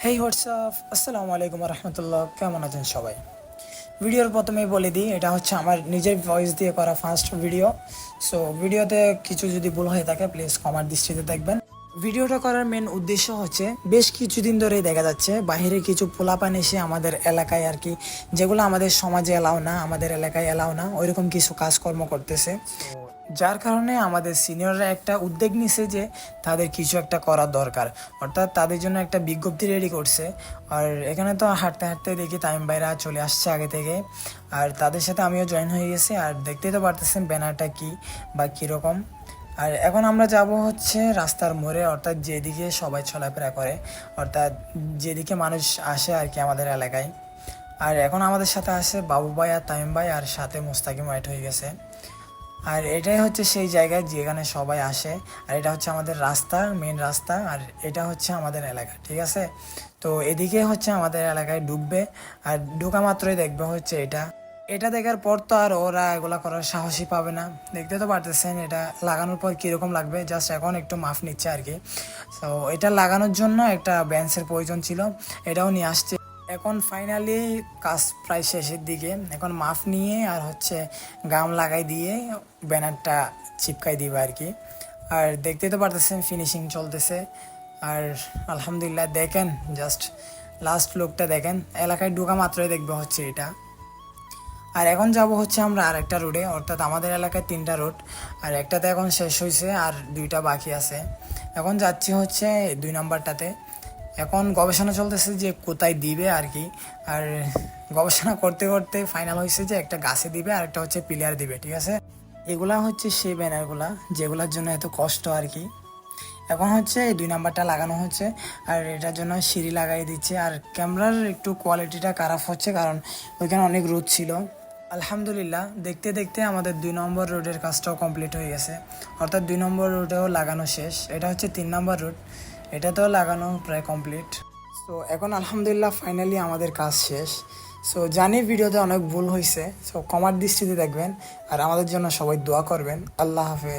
হেই WhatsApp, আসসালামু আলাইকুম রহমতুল্লাহ। কেমন আছেন সবাই? ভিডিওর প্রথমেই বলে দিই, এটা হচ্ছে আমার নিজের ভয়েস দিয়ে করা ফার্স্ট ভিডিও। সো ভিডিওতে কিছু যদি ভুল হয়ে থাকে প্লিজ ক্ষমার দৃষ্টিতে দেখবেন। ভিডিওটা করার মেন উদ্দেশ্য হচ্ছে, বেশ কিছুদিন ধরেই দেখা যাচ্ছে বাইরে কিছু পোলাপান এসে আমাদের এলাকায় আর কি, যেগুলো আমাদের সমাজে এলাও না, আমাদের এলাকায় এলাও না, ওইরকম কিছু কাজকর্ম করতেছে। যার কারণে আমাদের সিনিয়ররা একটা উদ্যোগ নিছে যে তাদের কিছু একটা করার দরকার, অর্থাৎ তাদের জন্য একটা বিজ্ঞপ্তি রেডি করছে। আর এখানে তো হাঁটতে হাঁটতে দেখি তামিম ভাইরা চলে আসছে আগে থেকে, আর তাদের সাথে আমিও জয়েন হয়ে গেছি। আর দেখতেই তো পারতেছেন ব্যানারটা কি বা কীরকম। আর এখন আমরা যাব হচ্ছে রাস্তার মোড়ে, অর্থাৎ যেদিকে সবাই চলাফেরা করে, অর্থাৎ যেদিকে মানুষ আসে আর কি আমাদের এলাকায়। আর এখন আমাদের সাথে আসে বাবু ভাই আর তামিম ভাই, আর সাথে মুস্তাকিম ওয়েট হয়ে গেছে। আর এটাই হচ্ছে সেই জায়গায় যেখানে সবাই আসে। আর এটা হচ্ছে আমাদের রাস্তা, মেন রাস্তা, আর এটা হচ্ছে আমাদের এলাকা, ঠিক আছে? তো এদিকে হচ্ছে আমাদের এলাকায় ঢুকবে, আর ঢোকা মাত্রই দেখবে হচ্ছে এটা। এটা দেখার পর তো আর ওরা এগুলা করার সাহসই পাবে না। দেখতে তো পারতেছেন এটা লাগানোর পর কীরকম লাগবে, জাস্ট এখন একটু মাফ নিচ্ছে আর কি। তো এটা লাগানোর জন্য একটা বেঞ্চের প্রয়োজন ছিল, এটাও নিয়ে আসছে। এখন ফাইনালি কাজ প্রায় শেষের দিকে, এখন মাফ নিয়ে আর হচ্ছে গাম লাগাই দিয়ে ব্যানারটা চিপকাই দিবে আর কি। আর দেখতে তো পারতেছেন ফিনিশিং চলতেছে। আর আলহামদুলিল্লাহ দেখেন, জাস্ট লাস্ট লুকটা দেখেন, এলাকায় ঢোকা মাত্রই দেখবে হচ্ছে এটা। আর এখন যাব হচ্ছে আমরা আর একটা রোডে, অর্থাৎ আমাদের এলাকায় তিনটা রোড, আর একটাতে এখন শেষ হয়েছে আর দুইটা বাকি আছে। এখন যাচ্ছি হচ্ছে 2 নম্বরটাতে। এখন গবেষণা চলতেছে যে কোথায় দিবে আর কি। আর গবেষণা করতে করতে ফাইনাল হয়েছে যে একটা গাছে দিবে আর একটা হচ্ছে পিলার দিবে, ঠিক আছে? এগুলা হচ্ছে সেই ব্যানারগুলা যেগুলোর জন্য এত কষ্ট আর কি। এখন হচ্ছে এই 2 নম্বরটা লাগানো হচ্ছে, আর এটার জন্য সিঁড়ি লাগাই দিচ্ছে। আর ক্যামেরার একটু কোয়ালিটিটা খারাপ হচ্ছে, কারণ ওইখানে অনেক রোদ ছিল। আলহামদুলিল্লাহ দেখতে দেখতে আমাদের 2 নম্বর রোডের কাজটাও কমপ্লিট হয়ে গেছে, অর্থাৎ 2 নম্বর রোডেও লাগানো শেষ। এটা হচ্ছে 3 নম্বর রোড, এটাতেও লাগানো প্রায় কমপ্লিট। সো এখন আলহামদুলিল্লাহ ফাইনালি আমাদের কাজ শেষ। সো জানি ভিডিওতে অনেক ভুল হয়েছে, সো ক্ষমার দৃষ্টিতে দেখবেন, আর আমাদের জন্য সবাই দোয়া করবেন। আল্লাহ হাফেজ।